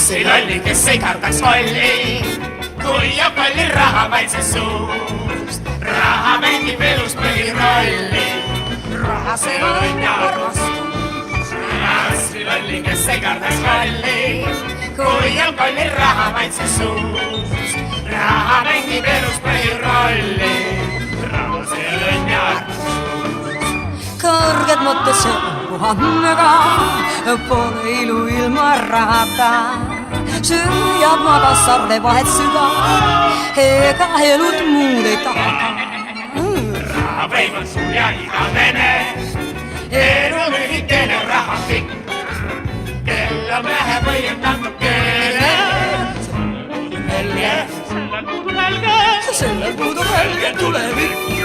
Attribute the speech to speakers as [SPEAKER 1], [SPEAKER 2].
[SPEAKER 1] lapsi lolli, kes ei kardaks kolli, kui jääb kolli raha vaid see suust. Raha mängib elus põhirolli, raha see on ja armastus. Lapsi lolli, kes ei kardaks kolli, kui jääb kolli raha vaid see suust. Raha mängib elus põhirolli, raha see on ja armastus.
[SPEAKER 2] Kõrged mõtted sõlmu andmega, pole ilu ilma rahata. Süüab magas sarve vahet süda, ega elud muud ei taha.
[SPEAKER 1] Raha peib on sul ja igavene, elu lühikene raha pikk. Kell on vähe või on natukene, sellel puudub helge,
[SPEAKER 2] Sellel puudub helge tulevik.